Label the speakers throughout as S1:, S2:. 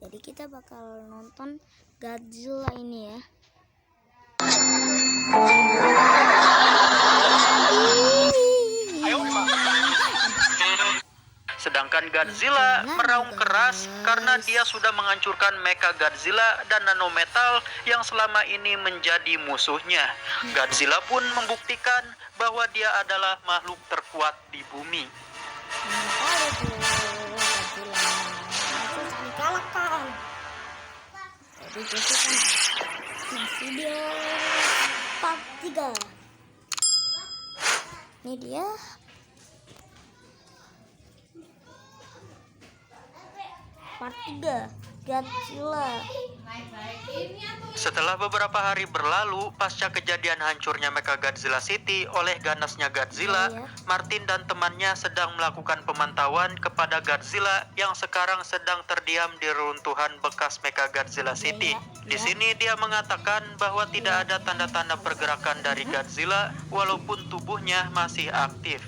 S1: Jadi kita bakal nonton Godzilla ini ya.
S2: Sedangkan Godzilla meraung keras karena dia sudah menghancurkan Mecha Godzilla dan Nanometal yang selama ini menjadi musuhnya. Godzilla pun membuktikan bahwa dia adalah makhluk terkuat di bumi.
S1: Jadi video part 3. Ini dia. Part 3 Godzilla.
S2: Setelah beberapa hari berlalu pasca kejadian hancurnya Mecha Godzilla City oleh ganasnya Godzilla, Martin dan temannya sedang melakukan pemantauan kepada Godzilla yang sekarang sedang terdiam di reruntuhan bekas Mecha Godzilla City. Di sini dia mengatakan bahwa tidak ada tanda-tanda pergerakan dari Godzilla walaupun tubuhnya masih aktif.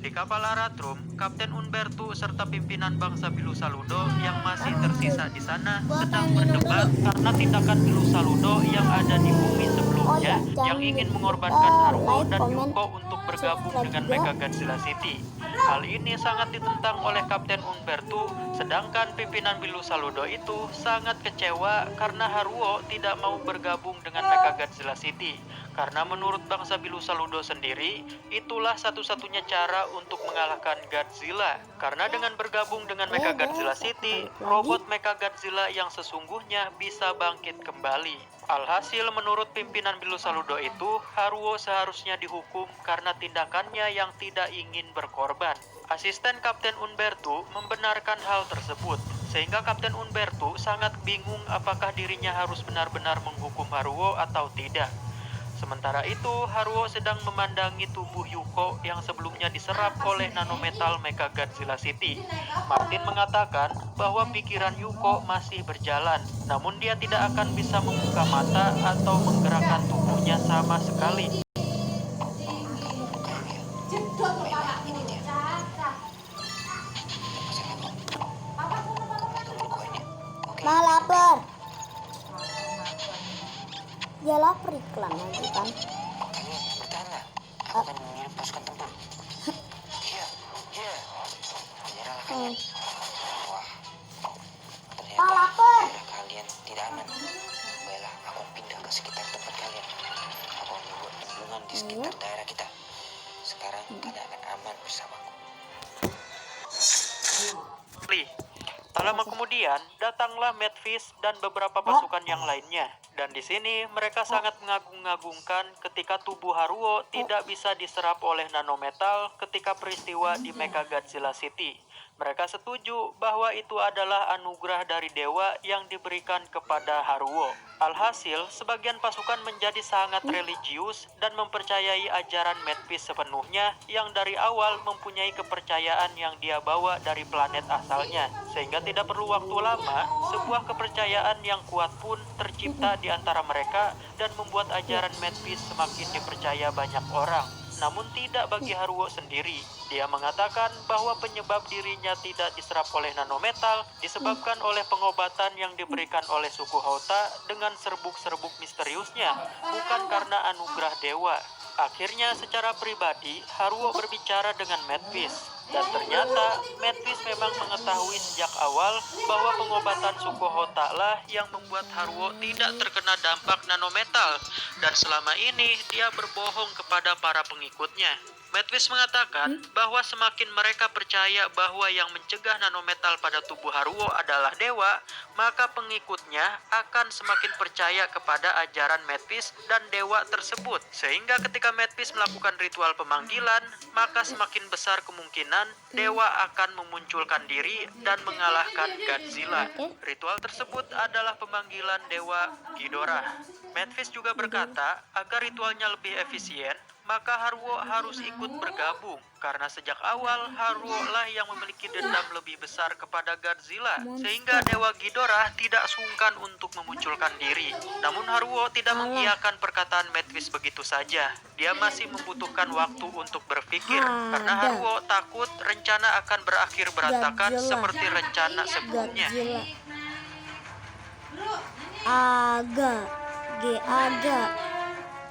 S2: Di kapal Aratrum, Kapten Umberto serta pimpinan bangsa Bilu Saludo yang masih tersisa di sana sedang berdebat karena tindakan Bilu Saludo yang ada di bumi sebelumnya yang ingin mengorbankan Haruo dan Yuko untuk bergabung dengan Mecha Godzilla City. Hal ini sangat ditentang oleh Kapten Umberto, sedangkan pimpinan Bilu Saludo itu sangat kecewa karena Haruo tidak mau bergabung dengan Mecha Godzilla City. Karena menurut bangsa Bilu Saludo sendiri, itulah satu-satunya cara untuk mengalahkan Godzilla. Karena dengan bergabung dengan Mecha Godzilla City, robot Mecha Godzilla yang sesungguhnya bisa bangkit kembali. Alhasil menurut pimpinan Bilu Saludo itu, Haruo seharusnya dihukum karena tindakannya yang tidak ingin berkorban. Asisten Kapten Umberto membenarkan hal tersebut, sehingga Kapten Umberto sangat bingung apakah dirinya harus benar-benar menghukum Haruo atau tidak. Sementara itu, Haruo sedang memandangi tubuh Yuko yang sebelumnya diserap oleh nanometal Mecha Godzilla City. Martin mengatakan bahwa pikiran Yuko masih berjalan, namun dia tidak akan bisa membuka mata atau menggerakkan tubuhnya sama sekali.
S1: Mah lapar. Ya lapar iklan nanti kan.
S3: Bertahanlah. Aku akan mengirim pasukan tempur. Iya. Menyerahlah kalian. Wah. Ternyata
S1: lapar.
S3: kalian tidak aman. Baiklah, aku pindah ke sekitar tempat kalian. Aku membuat bendungan di sekitar daerah kita. Sekarang kalian akan aman bersamaku.
S2: Tak lama kemudian, datanglah Madfish dan beberapa pasukan yang lainnya. Dan di sini mereka sangat mengagung-agungkan ketika tubuh Haruo tidak bisa diserap oleh nanometal ketika peristiwa di Mecha Godzilla City. Mereka setuju bahwa itu adalah anugerah dari dewa yang diberikan kepada Haruo. Alhasil, sebagian pasukan menjadi sangat religius dan mempercayai ajaran Madfish sepenuhnya yang dari awal mempunyai kepercayaan yang dia bawa dari planet asalnya. Sehingga tidak perlu waktu lama, sebuah kepercayaan yang kuat pun tercipta di antara mereka dan membuat ajaran Madfish semakin dipercaya banyak orang. Namun tidak bagi Haruo sendiri. Dia mengatakan bahwa penyebab dirinya tidak diserap oleh nanometal disebabkan oleh pengobatan yang diberikan oleh suku Houta dengan serbuk-serbuk misteriusnya, bukan karena anugerah dewa. Akhirnya secara pribadi, Haruo berbicara dengan Madfish. Dan ternyata, Madfish memang mengetahui sejak awal bahwa pengobatan suku Houta lah yang membuat Haruo tidak terkena dampak nanometal. Dan selama ini, dia berbohong kepada para pengikutnya. Madfish mengatakan bahwa semakin mereka percaya bahwa yang mencegah nanometal pada tubuh Haruo adalah dewa, maka pengikutnya akan semakin percaya kepada ajaran Madfish dan dewa tersebut. Sehingga ketika Madfish melakukan ritual pemanggilan, maka semakin besar kemungkinan dewa akan memunculkan diri dan mengalahkan Godzilla. Ritual tersebut adalah pemanggilan dewa Ghidorah. Madfish juga berkata, agar ritualnya lebih efisien, maka Haruo harus ikut bergabung. Karena sejak awal, Haruo lah yang memiliki dendam lebih besar kepada Godzilla. Sehingga Dewa Ghidorah tidak sungkan untuk memunculkan diri. Namun Haruo tidak mengiyakan perkataan Madfish begitu saja. Dia masih membutuhkan waktu untuk berpikir. Karena Haruo takut rencana akan berakhir berantakan seperti rencana sebelumnya.
S1: Aga. Aga.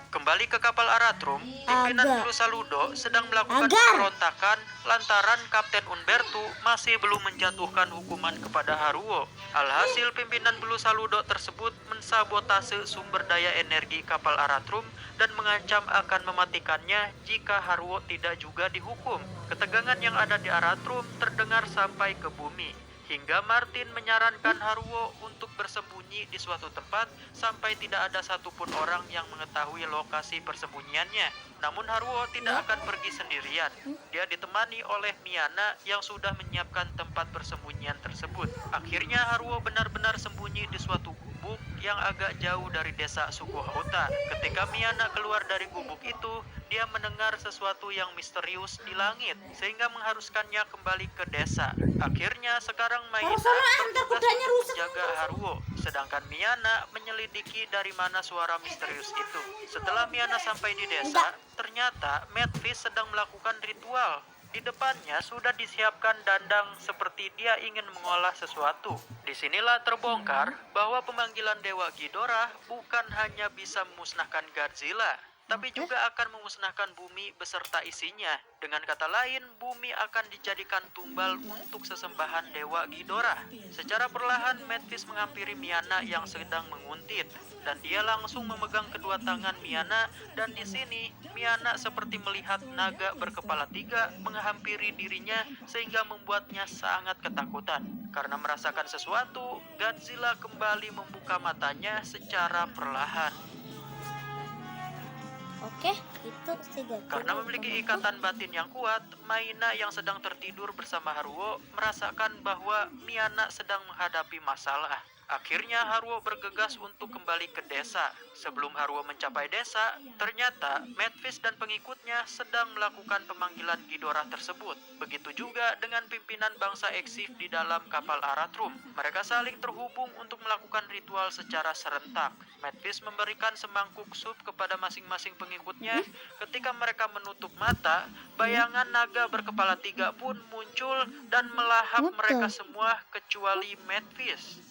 S2: Kembali ke kapal Aratrum, pimpinan
S1: Aga.
S2: Blue Saludo sedang melakukan
S1: Agar.
S2: pemberontakan lantaran Kapten Umberto masih belum menjatuhkan hukuman kepada Haruo. Alhasil pimpinan Blue Saludo tersebut mensabotase sumber daya energi kapal Aratrum dan mengancam akan mematikannya jika Haruo tidak juga dihukum. Ketegangan yang ada di Aratrum terdengar sampai ke bumi. Hingga Martin menyarankan Haruo untuk bersembunyi di suatu tempat sampai tidak ada satupun orang yang mengetahui lokasi persembunyiannya. Namun Haruo tidak akan pergi sendirian. Dia ditemani oleh Miana yang sudah menyiapkan tempat persembunyian tersebut. Akhirnya Haruo benar-benar sembunyi di suatu gubuk yang agak jauh dari desa Sukuhauta. Ketika Miana keluar dari gubuk itu, dia mendengar sesuatu yang misterius di langit sehingga mengharuskannya kembali ke desa. Akhirnya sekarang Maina bertugas untuk menjaga Haruo, sedangkan Miana menyelidiki dari mana suara misterius itu. Setelah Miana sampai di desa, ternyata Medfish sedang melakukan ritual. Di depannya sudah disiapkan dandang seperti dia ingin mengolah sesuatu. Disinilah terbongkar bahwa pemanggilan Dewa Ghidorah bukan hanya bisa memusnahkan Godzilla, tapi juga akan memusnahkan bumi beserta isinya. Dengan kata lain, bumi akan dijadikan tumbal untuk sesembahan Dewa Ghidorah. Secara perlahan, Medfish menghampiri Miana yang sedang menguntit, dan dia langsung memegang kedua tangan Miana. Dan di sini, Miana seperti melihat naga berkepala 3 menghampiri dirinya sehingga membuatnya sangat ketakutan. Karena merasakan sesuatu, Godzilla kembali membuka matanya secara perlahan.
S1: Oke, itu si Godzilla.
S2: Karena memiliki ikatan batin yang kuat, Maina yang sedang tertidur bersama Haruo merasakan bahwa Miana sedang menghadapi masalah. Akhirnya Haruo bergegas untuk kembali ke desa. Sebelum Haruo mencapai desa, ternyata Medfish dan pengikutnya sedang melakukan pemanggilan Ghidorah tersebut. Begitu juga dengan pimpinan bangsa Exif di dalam kapal Aratrum. Mereka saling terhubung untuk melakukan ritual secara serentak. Medfish memberikan semangkuk sup kepada masing-masing pengikutnya. Ketika mereka menutup mata, bayangan naga berkepala 3 pun muncul dan melahap mereka semua kecuali Medfish.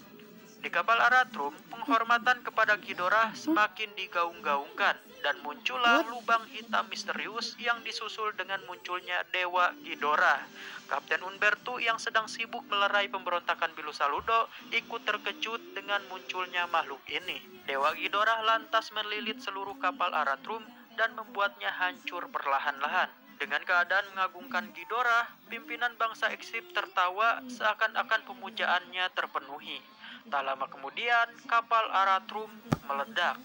S2: Di kapal Aratrum, penghormatan kepada Ghidorah semakin digaung-gaungkan dan muncullah lubang hitam misterius yang disusul dengan munculnya Dewa Ghidorah. Kapten Umberto yang sedang sibuk melerai pemberontakan Blue Saludo ikut terkejut dengan munculnya makhluk ini. Dewa Ghidorah lantas melilit seluruh kapal Aratrum dan membuatnya hancur perlahan-lahan. Dengan keadaan mengagungkan Ghidorah, pimpinan bangsa Exif tertawa seakan-akan pemujaannya terpenuhi. Tak lama kemudian, kapal Aratrum meledak.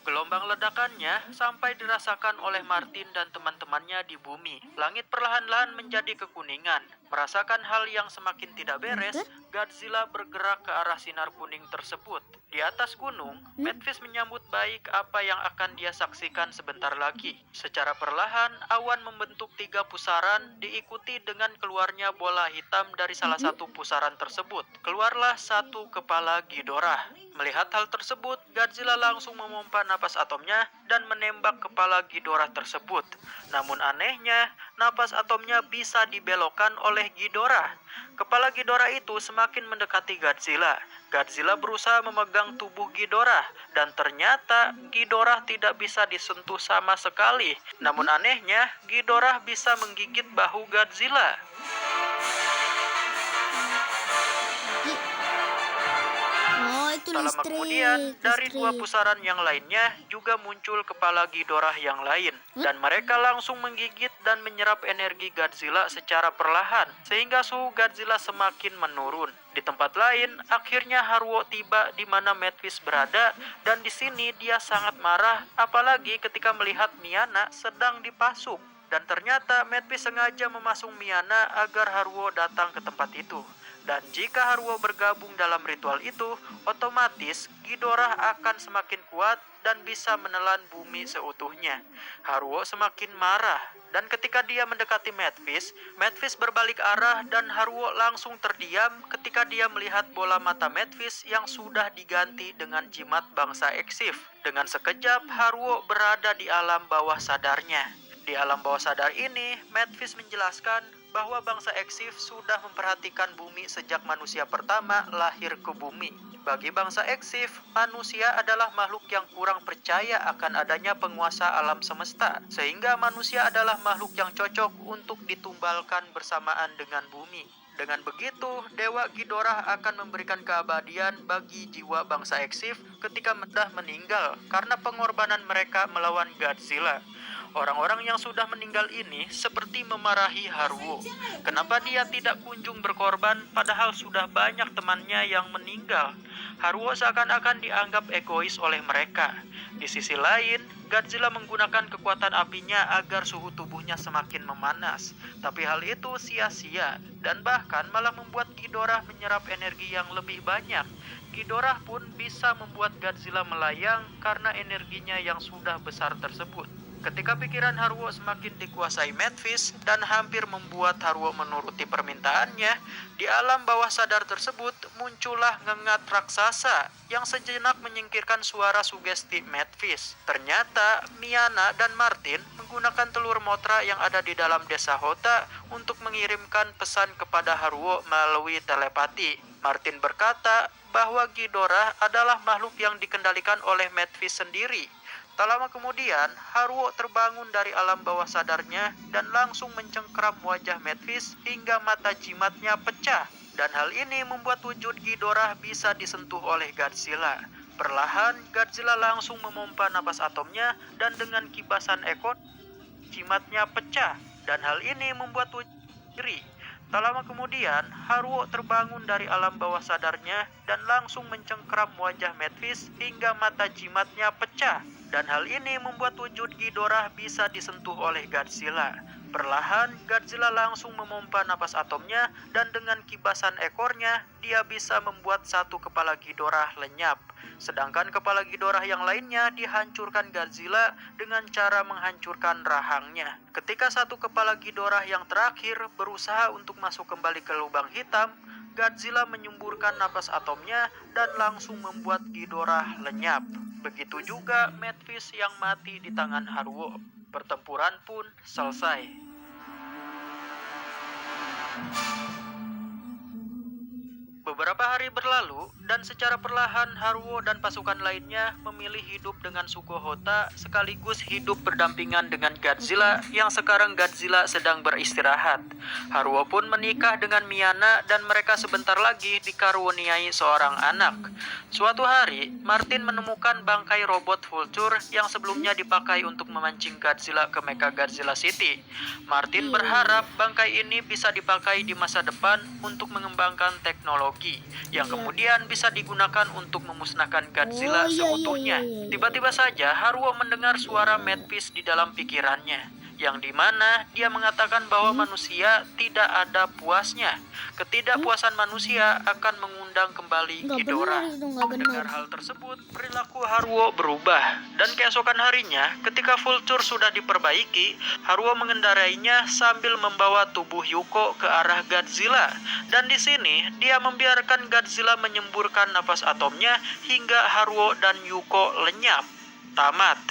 S2: Gelombang ledakannya sampai dirasakan oleh Martin dan teman-temannya di bumi. Langit perlahan-lahan menjadi kekuningan. Merasakan hal yang semakin tidak beres, Godzilla bergerak ke arah sinar kuning tersebut. Di atas gunung, Medfish menyambut baik apa yang akan dia saksikan sebentar lagi. Secara perlahan, awan membentuk 3 pusaran diikuti dengan keluarnya bola hitam dari salah satu pusaran tersebut. Keluarlah satu kepala Ghidorah. Melihat hal tersebut, Godzilla langsung memompa napas atomnya dan menembak kepala Ghidorah tersebut. Namun anehnya, napas atomnya bisa dibelokkan oleh Ghidorah. Kepala Ghidorah itu semakin mendekati Godzilla. Godzilla berusaha memegang tubuh Ghidorah dan ternyata Ghidorah tidak bisa disentuh sama sekali. Namun anehnya, Ghidorah bisa menggigit bahu Godzilla. Tak lama kemudian, dari 2 pusaran yang lainnya juga muncul kepala Ghidorah yang lain. Dan mereka langsung menggigit dan menyerap energi Godzilla secara perlahan, sehingga suhu Godzilla semakin menurun. Di tempat lain, akhirnya Haruo tiba di mana Medfish berada, dan di sini dia sangat marah, apalagi ketika melihat Miana sedang dipasung. Dan ternyata Medfish sengaja memasung Miana agar Haruo datang ke tempat itu. Dan jika Haruo bergabung dalam ritual itu, otomatis Ghidorah akan semakin kuat dan bisa menelan bumi seutuhnya. Haruo semakin marah, dan ketika dia mendekati Medfish, Medfish berbalik arah dan Haruo langsung terdiam ketika dia melihat bola mata Medfish yang sudah diganti dengan jimat bangsa Exif. Dengan sekejap, Haruo berada di alam bawah sadarnya. Di alam bawah sadar ini, Medfish menjelaskan bahwa bangsa Exif sudah memperhatikan bumi sejak manusia pertama lahir ke bumi. Bagi bangsa Eksif, manusia adalah makhluk yang kurang percaya akan adanya penguasa alam semesta, sehingga manusia adalah makhluk yang cocok untuk ditumbalkan bersamaan dengan bumi. Dengan begitu, Dewa Ghidorah akan memberikan keabadian bagi jiwa bangsa Eksif ketika sudah meninggal karena pengorbanan mereka melawan Godzilla. Orang-orang yang sudah meninggal ini seperti memarahi Haruo. Kenapa dia tidak kunjung berkorban padahal sudah banyak temannya yang meninggal? Haruo seakan-akan dianggap egois oleh mereka. Di sisi lain, Godzilla menggunakan kekuatan apinya agar suhu tubuhnya semakin memanas. Tapi hal itu sia-sia dan bahkan malah membuat Ghidorah menyerap energi yang lebih banyak. Ghidorah pun bisa membuat Godzilla melayang karena energinya yang sudah besar tersebut. Ketika pikiran Haruo semakin dikuasai Madfish dan hampir membuat Haruo menuruti permintaannya, di alam bawah sadar tersebut muncullah ngengat raksasa yang sejenak menyingkirkan suara sugesti Madfish. Ternyata Miana dan Martin menggunakan telur motra yang ada di dalam desa Hota untuk mengirimkan pesan kepada Haruo melalui telepati. Martin berkata bahwa Ghidorah adalah makhluk yang dikendalikan oleh Madfish sendiri. Tak lama kemudian, Haruo terbangun dari alam bawah sadarnya dan langsung mencengkeram wajah Madfish hingga mata jimatnya pecah. Dan hal ini membuat wujud Ghidorah bisa disentuh oleh Godzilla. Perlahan, Godzilla langsung memompa napas atomnya dan dengan kibasan ekor, jimatnya pecah. Dan hal ini membuat wujud diri. Tak lama kemudian, Haruo terbangun dari alam bawah sadarnya dan langsung mencengkeram wajah Madfish hingga mata jimatnya pecah. Dan hal ini membuat wujud Ghidorah bisa disentuh oleh Godzilla. Perlahan, Godzilla langsung memompa napas atomnya dan dengan kibasan ekornya, dia bisa membuat satu kepala Ghidorah lenyap. Sedangkan kepala Ghidorah yang lainnya dihancurkan Godzilla dengan cara menghancurkan rahangnya. Ketika satu kepala Ghidorah yang terakhir berusaha untuk masuk kembali ke lubang hitam, Godzilla menyemburkan napas atomnya dan langsung membuat Ghidorah lenyap. Begitu juga Madfish yang mati di tangan Haruo. Pertempuran pun selesai. Beberapa hari berlalu, dan secara perlahan Haruo dan pasukan lainnya memilih hidup dengan suku Hota sekaligus hidup berdampingan dengan Godzilla yang sekarang Godzilla sedang beristirahat. Haruo pun menikah dengan Miana dan mereka sebentar lagi dikaruniai seorang anak. Suatu hari, Martin menemukan bangkai robot Vulture yang sebelumnya dipakai untuk memancing Godzilla ke Mecha Godzilla City. Martin berharap bangkai ini bisa dipakai di masa depan untuk mengembangkan teknologi yang kemudian bisa digunakan untuk memusnahkan Godzilla seutuhnya. Tiba-tiba saja Haruo mendengar suara Madfish di dalam pikirannya, yang dimana dia mengatakan bahwa manusia tidak ada puasnya. Ketidakpuasan manusia akan mengundang kembali Ghidorah. Mendengar hal tersebut, perilaku Haruo berubah. Dan keesokan harinya, ketika Vulture sudah diperbaiki, Haruo mengendarainya sambil membawa tubuh Yuko ke arah Godzilla. Dan di sini, dia membiarkan Godzilla menyemburkan napas atomnya hingga Haruo dan Yuko lenyap. Tamat.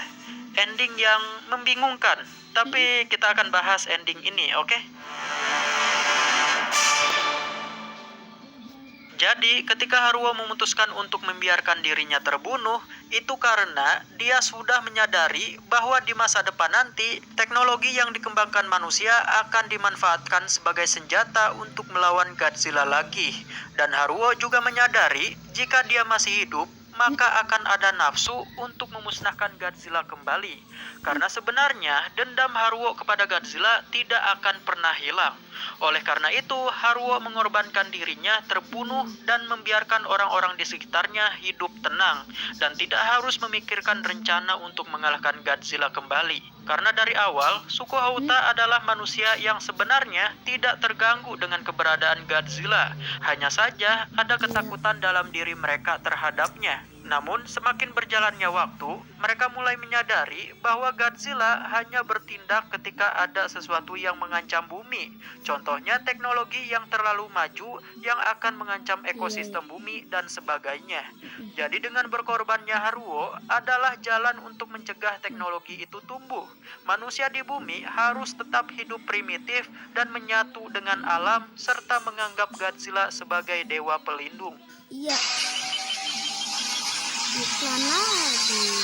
S2: Ending yang membingungkan. Tapi kita akan bahas ending ini, oke? Jadi, ketika Haruo memutuskan untuk membiarkan dirinya terbunuh, itu karena dia sudah menyadari bahwa di masa depan nanti, teknologi yang dikembangkan manusia akan dimanfaatkan sebagai senjata untuk melawan Godzilla lagi. Dan Haruo juga menyadari, jika dia masih hidup, maka akan ada nafsu untuk memusnahkan Godzilla kembali. Karena sebenarnya dendam Haruo kepada Godzilla tidak akan pernah hilang. Oleh karena itu, Haruo mengorbankan dirinya terbunuh dan membiarkan orang-orang di sekitarnya hidup tenang dan tidak harus memikirkan rencana untuk mengalahkan Godzilla kembali. Karena dari awal, suku Hauta adalah manusia yang sebenarnya tidak terganggu dengan keberadaan Godzilla. Hanya saja ada ketakutan dalam diri mereka terhadapnya. Namun, semakin berjalannya waktu, mereka mulai menyadari bahwa Godzilla hanya bertindak ketika ada sesuatu yang mengancam bumi. Contohnya teknologi yang terlalu maju yang akan mengancam ekosistem bumi dan sebagainya. Jadi dengan berkorbannya Haruo adalah jalan untuk mencegah teknologi itu tumbuh. Manusia di bumi harus tetap hidup primitif dan menyatu dengan alam serta menganggap Godzilla sebagai dewa pelindung.
S1: Iya. iklan lagi.